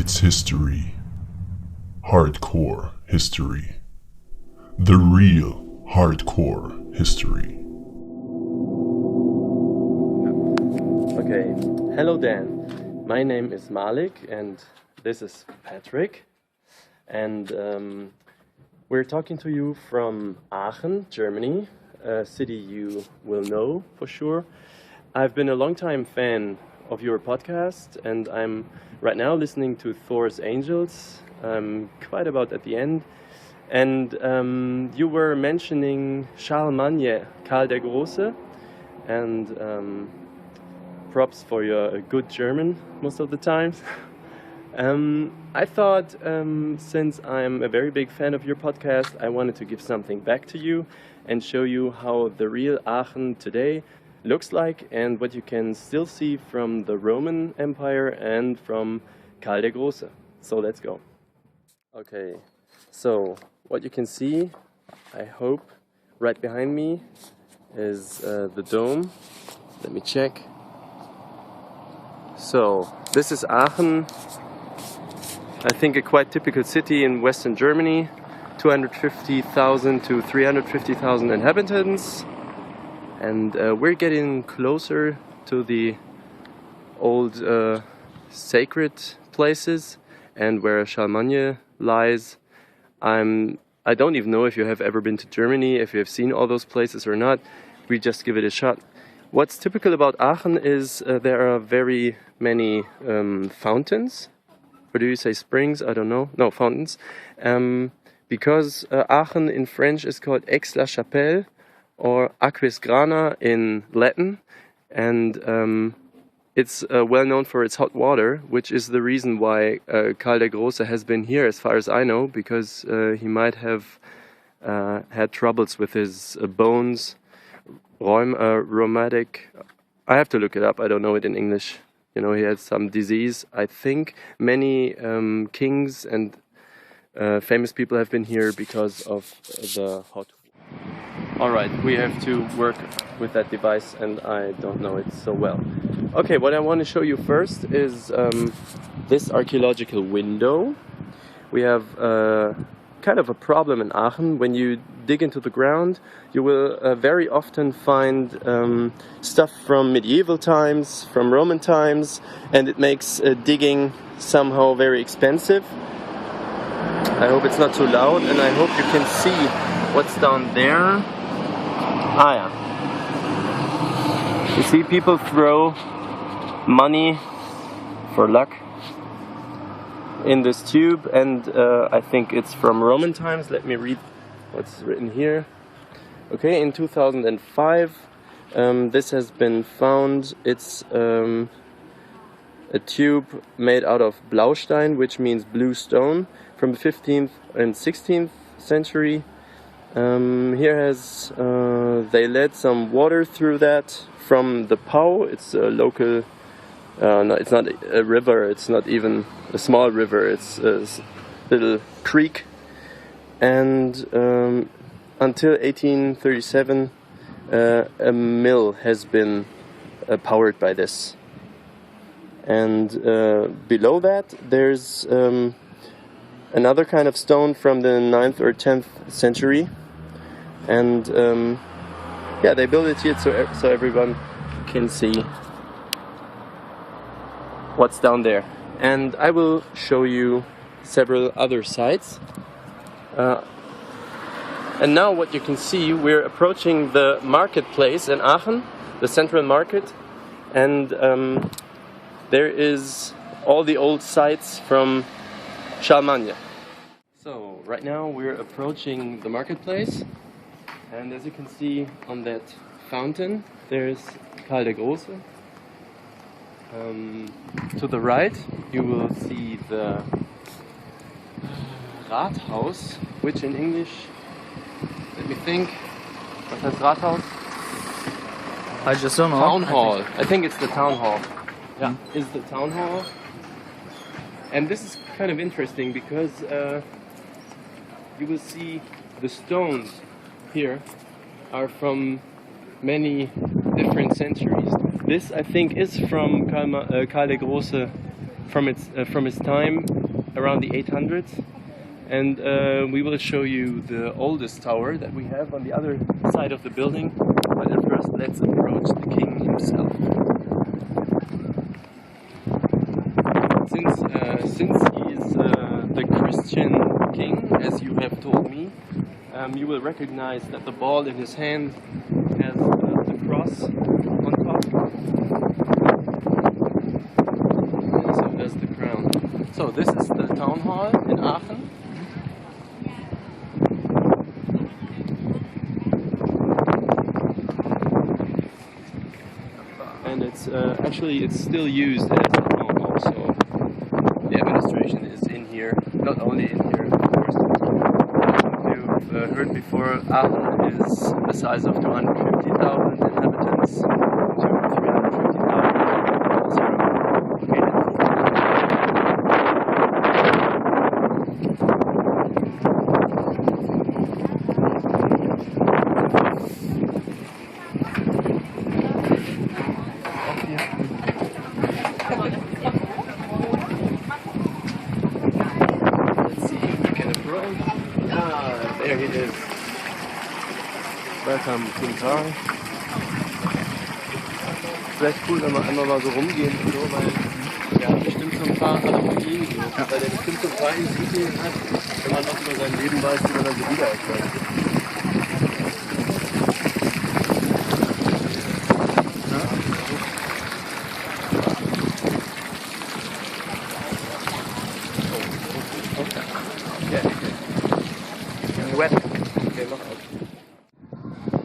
It's history. Hardcore history. The real hardcore history. Okay, hello Dan. My name is Malik and this is Patrick. And we're talking to you from Aachen, Germany, a city you will know for sure. I've been a long-time fan of your podcast and I'm right now listening to THOR'S Angels, quite about at the end. And you were mentioning Charlemagne, Karl der Große, and props for your good German most of the time. I thought since I'm a very big fan of your podcast, I wanted to give something back to you and show you how the real Aachen today looks like and what you can still see from the Roman Empire and from Karl der Große. So let's go. Okay, so what you can see, I hope, right behind me is the dome. Let me check. So this is Aachen. I think a quite typical city in Western Germany, 250,000 to 350,000 inhabitants. And we're getting closer to the old sacred places and where Charlemagne lies. I don't even know if you have ever been to Germany, if you have seen all those places or not. We just give it a shot. What's typical about Aachen is there are very many fountains. Or do you say springs? I don't know. No, fountains. Because Aachen in French is called Aix-la-Chapelle or Aquis Grana in Latin. And it's well known for its hot water, which is the reason why Karl der Große has been here, as far as I know, because he might have had troubles with his bones, rheumatic. I have to look it up. I don't know it in English. You know, he had some disease. I think many kings and famous people have been here because of the hot. All right, we have to work with that device, and I don't know it so well. Okay, what I want to show you first is this archaeological window. We have kind of a problem in Aachen. When you dig into the ground, you will very often find stuff from medieval times, from Roman times, and it makes digging somehow very expensive. I hope it's not too loud, and I hope you can see what's down there. Ah, yeah. You see, people throw money for luck in this tube, and I think it's from Roman times. Let me read what's written here. Okay, in 2005, this has been found. It's a tube made out of Blaustein, which means blue stone, from the 15th and 16th century. Here has they led some water through that from the Pau. It's a local. No, it's not a river. It's not even a small river. It's a little creek. And until 1837, a mill has been powered by this. And below that, there's another kind of stone from the 9th or 10th century. And yeah, they built it here so everyone can see what's down there. And I will show you several other sites. And now what you can see, we're approaching the marketplace in Aachen, the central market. And there is all the old sites from Charlemagne. So right now we're approaching the marketplace. And as you can see on that fountain, there's Karl der Große. To the right, you will see the Rathaus, which in English, let me think, what says Rathaus? I just don't know. Town hall. I think it's the town hall. Yeah, is the town hall. And this is kind of interesting because you will see the stones here are from many different centuries. This, I think, is from Karl der Große from its time around the 800s, and we will show you the oldest tower that we have on the other side of the building. But at first, let's approach the king himself. Since he is the Christian king, as you have told me, you will recognize that the ball in his hand has the cross on top. And so does the crown. So this is the town hall in Aachen. And it's actually it's still used as a town hall. So the administration is in here, not only in here, of course. You've heard before, Aachen is the size of 250,000 inhabitants to 350,000 There he is. Welcome, King Carl. Vielleicht cool, wenn wir einmal mal so rumgehen, so, weil der hat bestimmt so ein paar Analogien, so, weil der bestimmt so ein paar Insignien hat, wenn man noch über sein Leben weiß, wie man dann so wieder erklärt.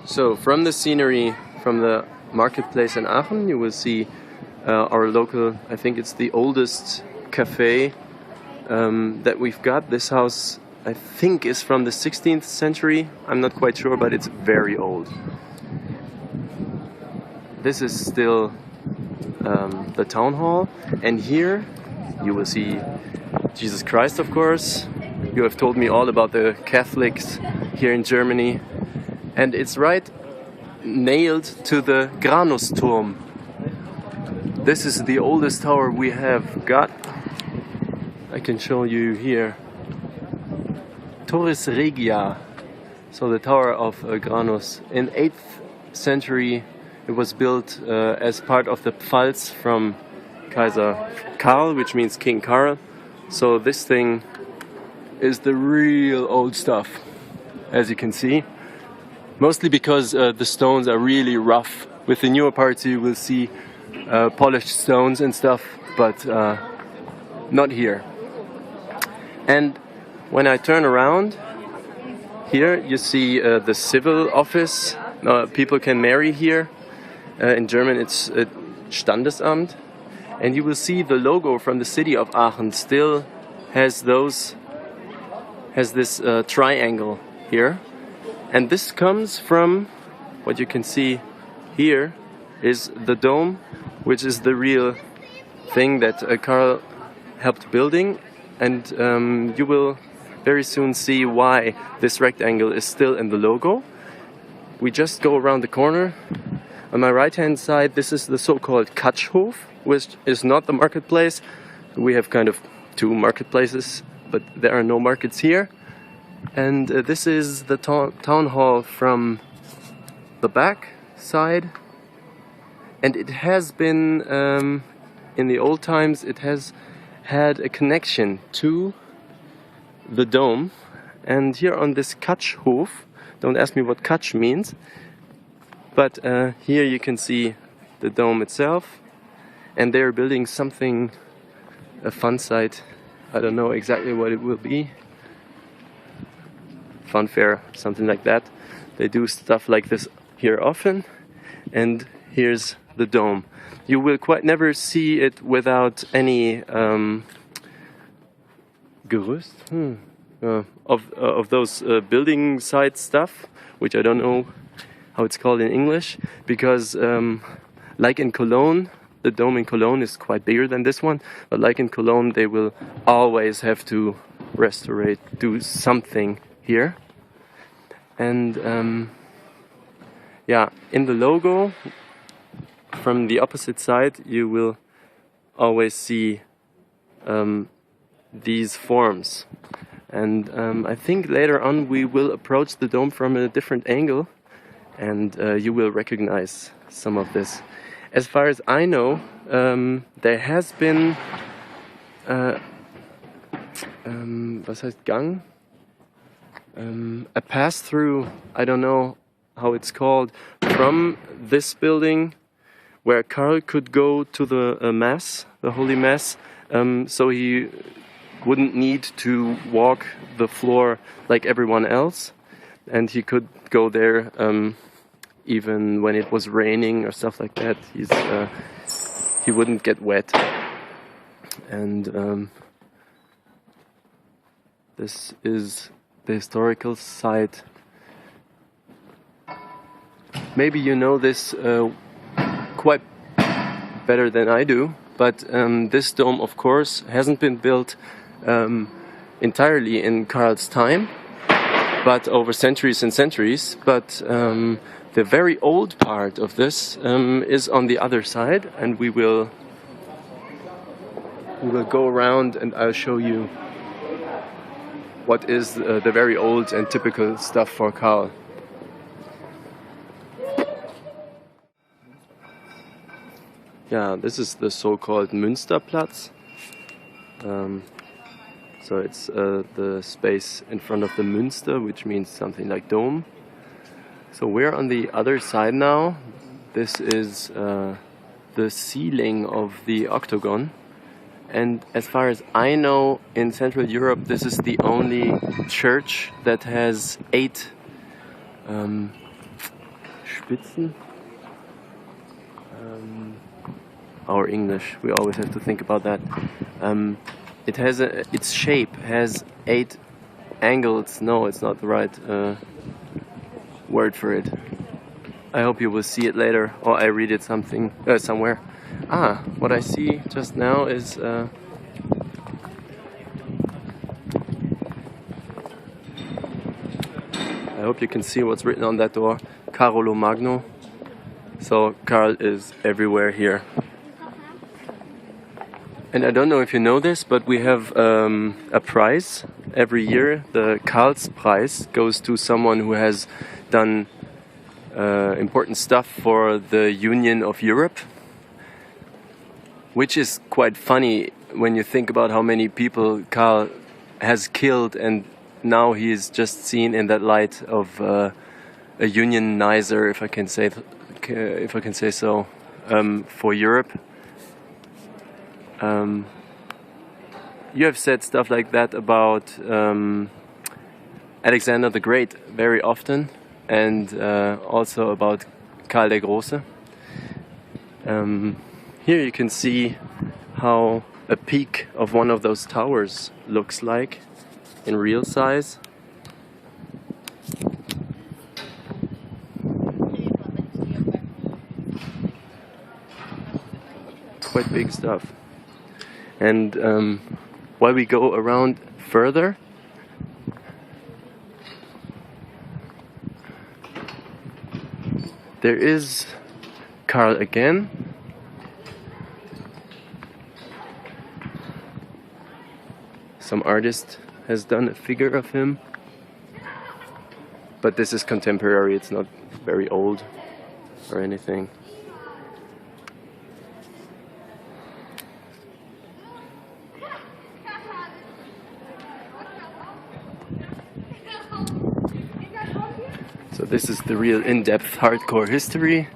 So from the scenery from the marketplace in Aachen, you will see our local, I think it's the oldest cafe that we've got. This house, I think, is from the 16th century. I'm not quite sure, but it's very old. This is still the town hall, and here you will see Jesus Christ, of course. You have told me all about the Catholics here in Germany. And it's right nailed to the Granusturm. This is the oldest tower we have got. I can show you here. THOR'S Regia. So the Tower of Granus. In 8th century it was built as part of the Pfalz from Kaiser Karl, which means King Carl. So this thing is the real old stuff, as you can see. Mostly because the stones are really rough. With the newer parts you will see polished stones and stuff, but not here. And when I turn around, here you see the civil office. People can marry here. In German it's Standesamt. And you will see the logo from the city of Aachen still has this triangle here. And this comes from, what you can see here is the dome, which is the real thing that Carl helped building. And you will very soon see why this rectangle is still in the logo. We just go around the corner. On my right hand side, this is the so-called Katschhof, which is not the marketplace. We have kind of two marketplaces, but there are no markets here. And this is the town hall from the back side, and it has been in the old times it has had a connection to the dome. And here on this Katschhof, don't ask me what Katsch means, but here you can see the dome itself, and they're building something, a fun site. I don't know exactly what it will be. Fun fair, something like that. They do stuff like this here often. And here's the dome. You will quite never see it without any Gerüst of those building site stuff, which I don't know how it's called in English, because like in Cologne, the dome in Cologne is quite bigger than this one, but like in Cologne they will always have to restaurate, do something here. And yeah, in the logo from the opposite side you will always see these forms. And I think later on we will approach the dome from a different angle, and you will recognize some of this. As far as I know, there has been was heißt Gang? A pass-through, I don't know how it's called, from this building where Karl could go to the Mass, the Holy Mass, so he wouldn't need to walk the floor like everyone else, and he could go there even when it was raining or stuff like that. He wouldn't get wet. And this is the historical site. Maybe you know this quite better than I do, but this dome, of course, hasn't been built entirely in Karl's time, but over centuries and centuries. But the very old part of this is on the other side, and we will go around and I'll show you what is the very old and typical stuff for Karl. Yeah, this is the so-called Münsterplatz. So it's the space in front of the Münster, which means something like dome. So we're on the other side now. This is the ceiling of the Octagon. And as far as I know, in Central Europe, this is the only church that has 8 Spitzen. Our English, we always have to think about that. It has its shape has 8 angles. No, it's not the right word for it. I hope you will see it later, or I read it somewhere. What I see just now is I hope you can see what's written on that door. Carlo Magno. So Karl is everywhere here. And I don't know if you know this, but we have a prize every year. The Karlspreis goes to someone who has done important stuff for the Union of Europe, which is quite funny when you think about how many people Karl has killed, and now he is just seen in that light of a unionizer, if I can say so, for Europe. You have said stuff like that about Alexander the Great very often, and also about Karl der Große. Here you can see how a peak of one of those towers looks like in real size. Quite big stuff. And while we go around further, there is Karl again. Some artist has done a figure of him, but this is contemporary, it's not very old or anything. So this is the real in-depth hardcore history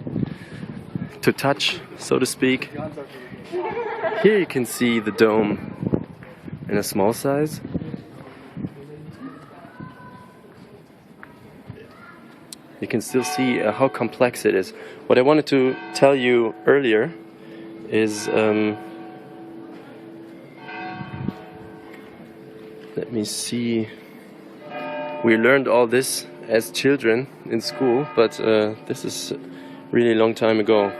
to touch, so to speak. Here you can see the dome in a small size. You can still see how complex it is. What I wanted to tell you earlier is, let me see, we learned all this as children in school, but this is really a long time ago.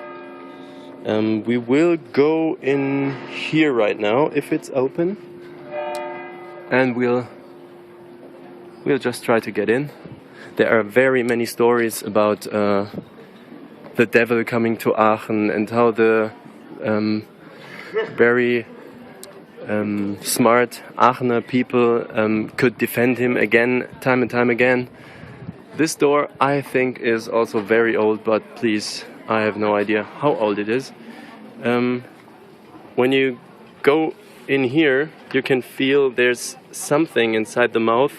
We will go in here right now if it's open, and we'll just try to get in. There are very many stories about the devil coming to Aachen, and how the very smart Aachener people could defend him again, time and time again. This door, I think, is also very old, but please, I have no idea how old it is. When you go in here, you can feel there's something inside the mouth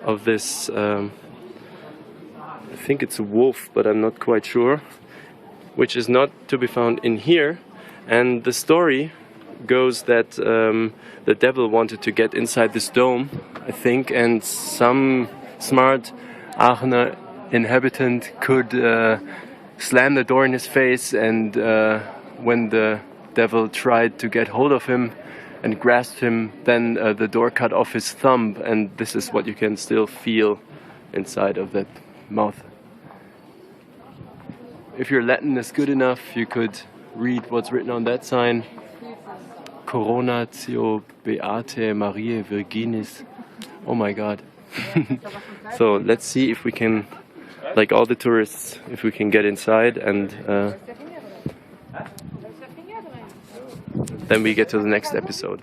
of this, I think it's a wolf, but I'm not quite sure, which is not to be found in here. And the story goes that the devil wanted to get inside this dome, I think, and some smart Aachener inhabitant could slam the door in his face, and when the devil tried to get hold of him and grasped him, then the door cut off his thumb, and this is what you can still feel inside of that mouth. If your Latin is good enough, you could read what's written on that sign. Coronatio Beate Mariae Virginis. Oh my god. So let's see if we can, like all the tourists, if we can get inside, and then we get to the next episode.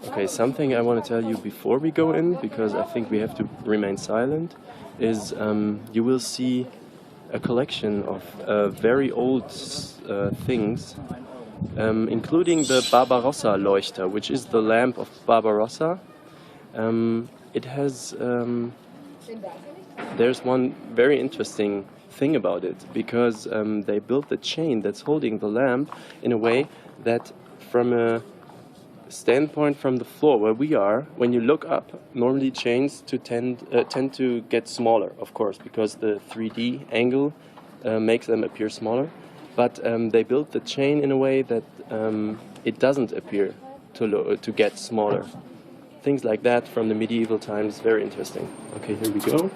Okay, something I want to tell you before we go in, because I think we have to remain silent, is you will see a collection of very old things, including the Barbarossa Leuchter, which is the lamp of Barbarossa. It has, there's one very interesting thing about it, because they built the chain that's holding the lamp in a way that from a standpoint from the floor where we are, when you look up, normally chains tend to get smaller, of course, because the 3D angle makes them appear smaller. But they built the chain in a way that it doesn't appear to get smaller. Things like that from the medieval times, very interesting. Okay, here we go.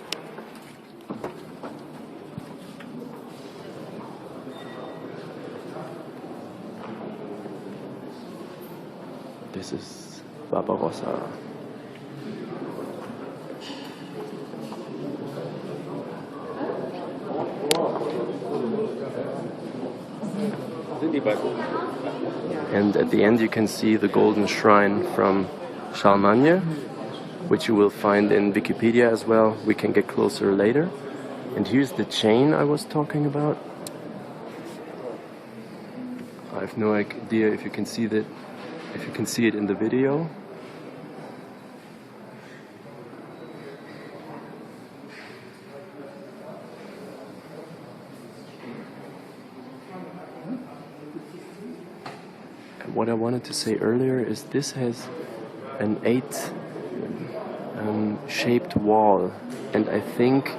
This is Barbarossa. And at the end you can see the golden shrine from Charlemagne, which you will find in Wikipedia as well. We can get closer later. And here's the chain I was talking about. I have no idea if you can see that. If you can see it in the video. And what I wanted to say earlier is this has an 8 shaped wall, and I think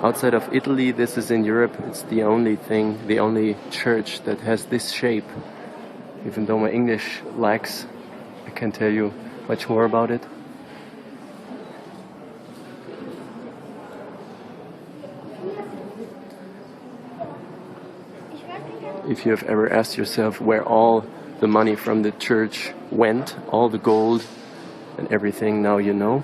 outside of Italy, this is in Europe, it's the only thing, the only church that has this shape. Even though my English lacks, I can't tell you much more about it. If you have ever asked yourself where all the money from the church went, all the gold and everything, now you know.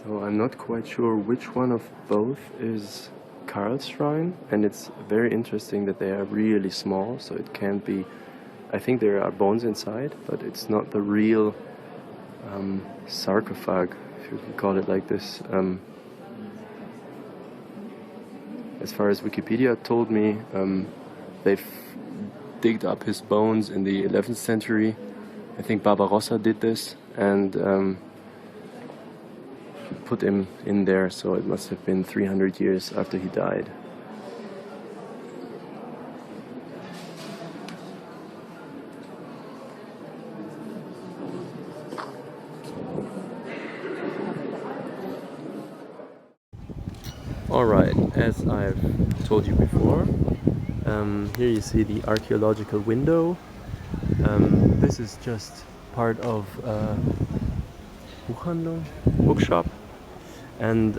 So I'm not quite sure which one of both is Carl's shrine, and it's very interesting that they are really small, so it can't be, I think there are bones inside, but it's not the real sarcophag, if you can call it like this. as far as Wikipedia told me, they've digged up his bones in the 11th century. I think Barbarossa did this and put him in there, so it must have been 300 years after he died. Alright, as I've told you before, here you see the Archeological Window. This is just part of Buchhandlung, bookshop, and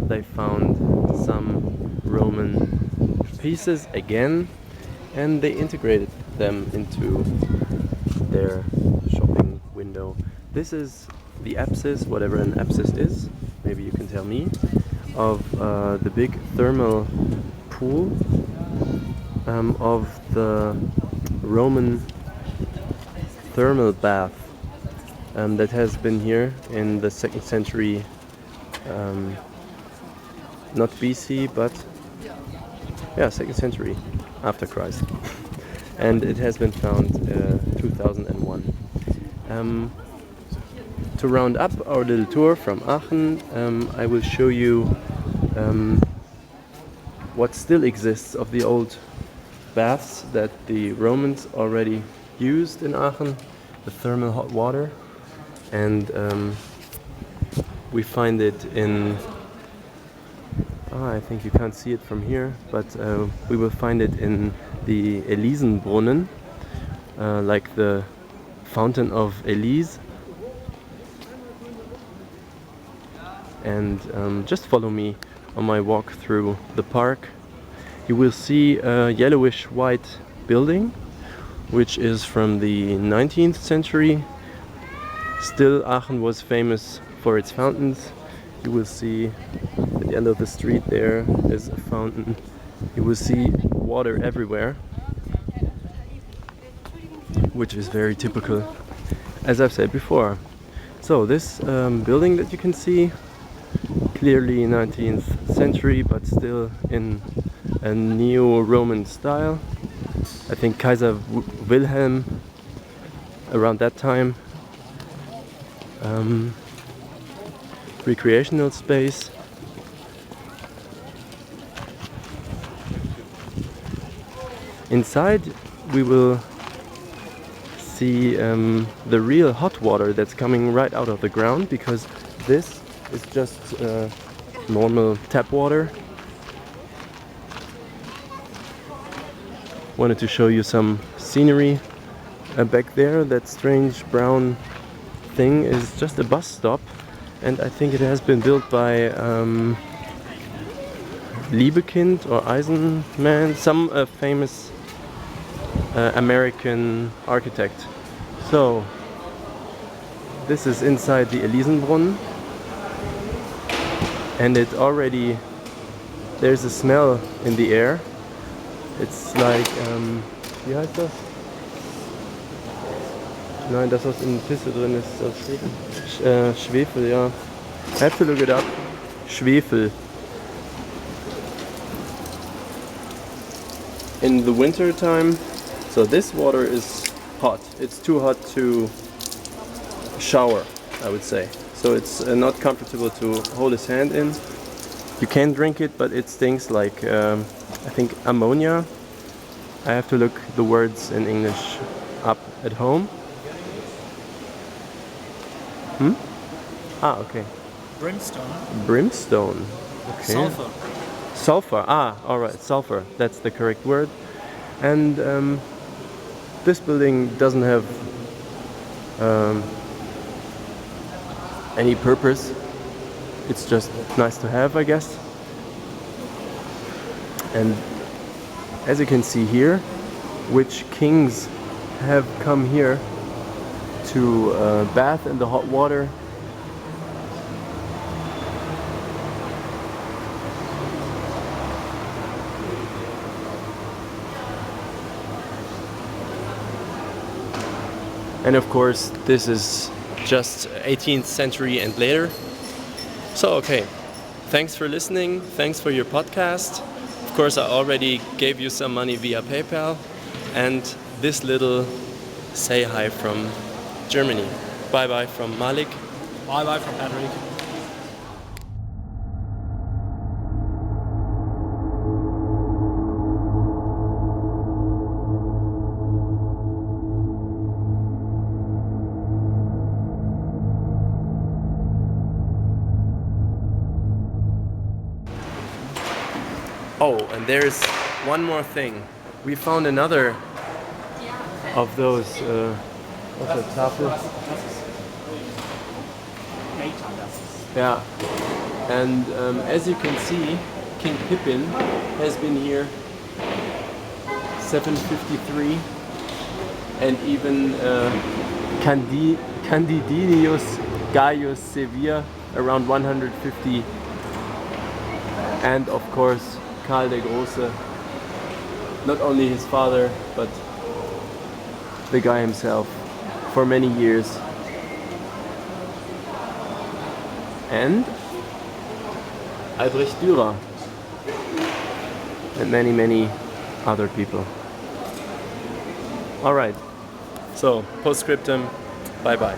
they found some Roman pieces again, and they integrated them into their shopping window. This is the apsis, whatever an apsis is, maybe you can tell me, of the big thermal pool of the Roman thermal bath that has been here in the 2nd century, not BC, but yeah, 2nd century after Christ, and it has been found 2001. To round up our little tour from Aachen, I will show you what still exists of the old baths that the Romans already used in Aachen, the thermal hot water, and we find it in, I think you can't see it from here, but we will find it in the Elisenbrunnen, like the fountain of Elise. And just follow me on my walk through the park. You will see a yellowish white building, which is from the 19th century. Still, Aachen was famous for its fountains. You will see at the end of the street there is a fountain. You will see water everywhere, which is very typical, as I've said before. So this building that you can see, clearly 19th century, but still in a neo-Roman style. I think Kaiser Wilhelm around that time. Recreational space. Inside we will see the real hot water that's coming right out of the ground, because this is just normal tap water. Wanted to show you some scenery back there. That strange brown thing is just a bus stop, and I think it has been built by Liebekind or Eisenman, some famous American architect. So this is inside the Elisenbrunnen, and it already, there's a smell in the air. It's like, wie heißt das? Nein, das was in Pisse drin ist, das Schwefel, ja. I have to look it up. Schwefel. In the winter time, so this water is hot. It's too hot to shower, I would say. So it's not comfortable to hold his hand in. You can drink it, but it stinks like, I think, ammonia. I have to look the words in English up at home. Ah, okay. Brimstone. Brimstone. Okay. Sulfur. Sulfur. Ah, alright, sulfur. That's the correct word. And this building doesn't have any purpose. It's just nice to have, I guess. And as you can see here, which kings have come here to bath in the hot water. And of course, this is just 18th century and later. So, okay. thanks for listening. Thanks for your podcast. Of course, I already gave you some money via PayPal. And this little say hi from Germany. Bye bye from Malik. Bye bye from Patrick. Oh, and there's one more thing. We found another of those what's that, Tafel? Yeah, and as you can see, King Pippin has been here 753, and even Candidinius Gaius Sevier around 150, and of course Karl der Große, not only his father, but the guy himself, for many years. And Albrecht Dürer, and many, many other people. Alright, so postscriptum, bye bye.